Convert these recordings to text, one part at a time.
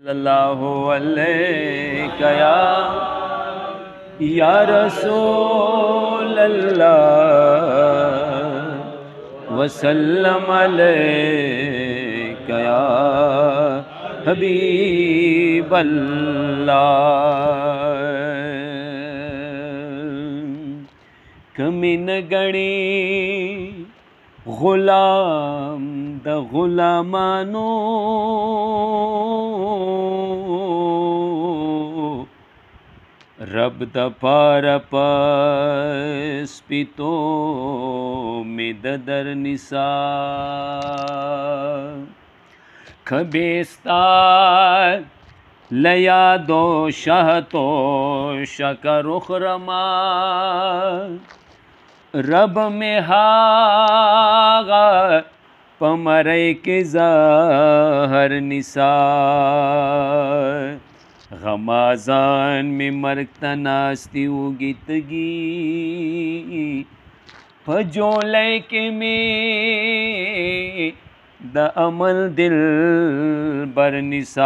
सल्लल्लाहु अलैका या रसूल अल्लाह वसल्लम अलैका या हबीब अल्लाह। कमिन गणी गुलाम द गुलामानो रब द पार पस्पितो में दर निसा खबेस्तार लया दो शाह तो शकर उखरमा रब में हागा पमरे के ज़हर निसार गमाजान में मरकता नास्ती उगितगी फजोले के में द अमल दिल बर निसार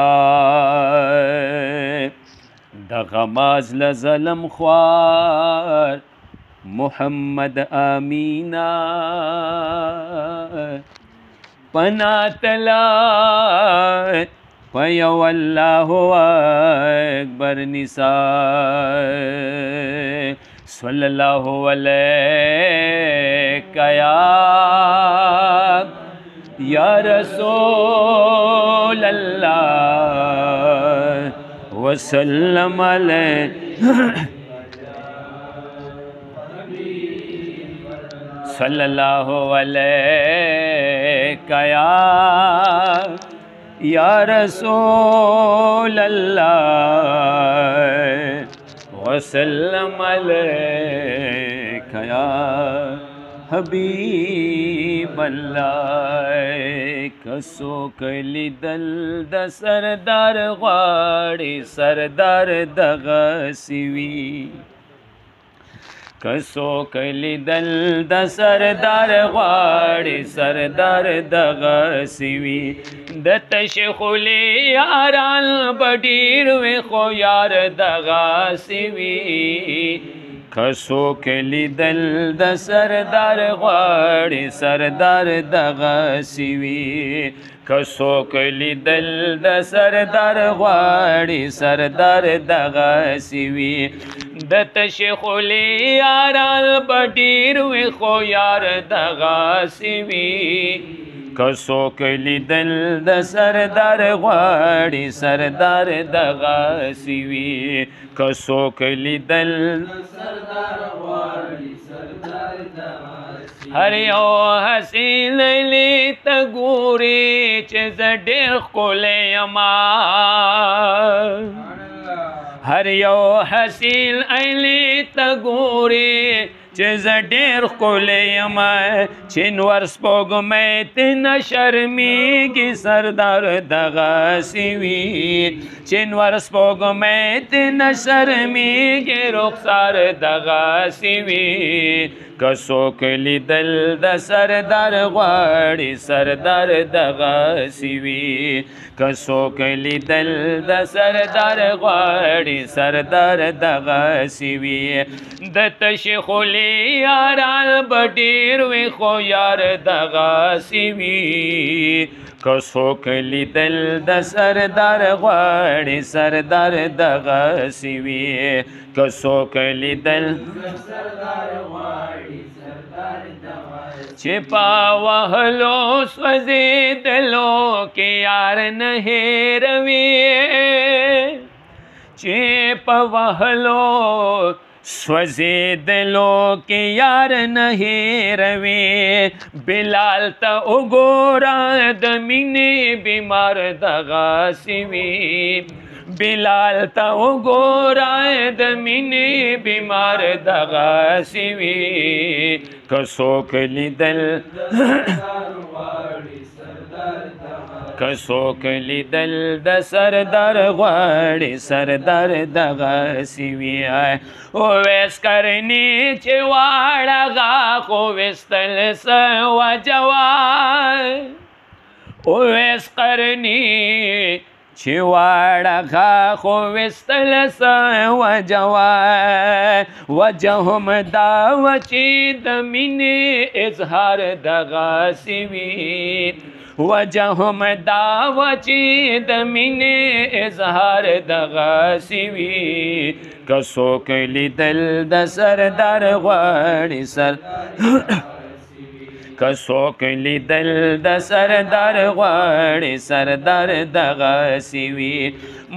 द गमाज लज़लम ख्वार मोहम्मद आमीना पना तलात पयो अल्लाहु अकबर निसा सल्लल्लाहु अलैका या रसूल अल्लाह वसल्लम सल्लल्लाहु अलैका या रसूल अल्लाह वसल्लम अलैका या हबीब अल्लाह। कसो कली दल द सरदार ग्वाड़ी सरदार दगसिवी कसो कली दल द सरदार ग्वाड़ी सरदार दगसिवी दतश खुले यारान बडीर वे खो यार दगसिवी कसो कली दल द सरदार ग्वाड़ी सरदार दगसिवी कसो कली दल द सरदार ग्वाड़ी सरदार दगसिवी दतश खुले यारान बडीर वे खो यार दगसिवी कसो कली दल द सरदार ग्वाड़ी सरदार दगसिवी कसो कली दल हरियो हसीन ले तगूरी चेज़ डेर कोले यमा हरियो हसीन अली तगूरी चेज़ डेर कोले यमा चिनवर स्पोग में तिन शर्मीगी सरदार दगसिवी चिनवर स्पोग में तिन शर्मीगी रुखसार दगसिवी कसो कली दल द सरदार ग्वाड़ी सरदार दगसिवी कसो कली दल द सरदार ग्वाड़ी सरदार दगसिवी दतश खुले यारान बडीर वे खो यार दगसिवी कसो कली दल द सरदार ग्वाड़ी सरदार दगसिवी कसो कली दल छिपा वहलो स्वजे दलो के यार नहे रवे छिपा वहलो स्वजे दिलो के यार नहे रवे बिलाल त उगोरा दमिने बीमार दगसिवी बिलाल त उगोरा दमिने बीमार दगसिवी कसो कली दल कसो कली दल द सरदार ग्वाड़ी सरदार दगसिवी ओ वेस करनी चिवाड़ा गा को वेस्तल सवा जवा ओ वेस करनी چې واړه خو وستل څه وجه وای وجه هم دا وه چې د مینې اظهار دغسې وي وجه هم دا وه چې د مینې اظهار دغسې وي که څوک لیدل د سردار غواړي که څوک لیدل د سردار غواړي سردار دغسې وي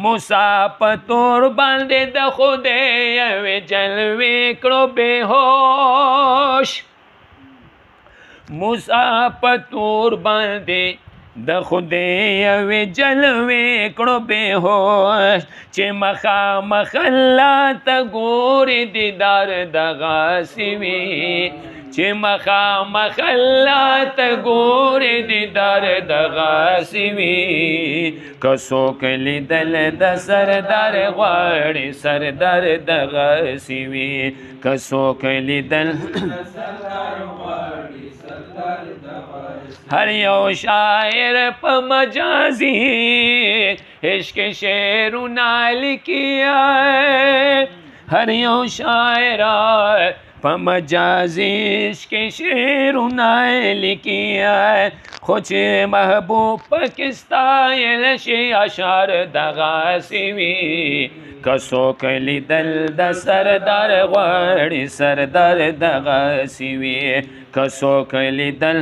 موسی په تور باندې د خدای یوې جلوې کړو بېهوش موسی په تور باندې د خدای یوې جلوې کړو بېهوش چې مخامخ الله ته ګوري دیدار دغسې وي چې مخامخ الله ته ګوري دیدار دغسې وي که څوک لیدل د سردار غواړي سردار دغسې وي که څوک لیدل هر یو شاعر په مجازي عشق شعرونه لیکي هر یو شاعر په مجازي عشق شعرونه لیکي خو چې محبوب پکې ستایل شي اشعار دغسې وي که څوک لیدل د سردار غواړي سردار دغسې وي که څوک لیدل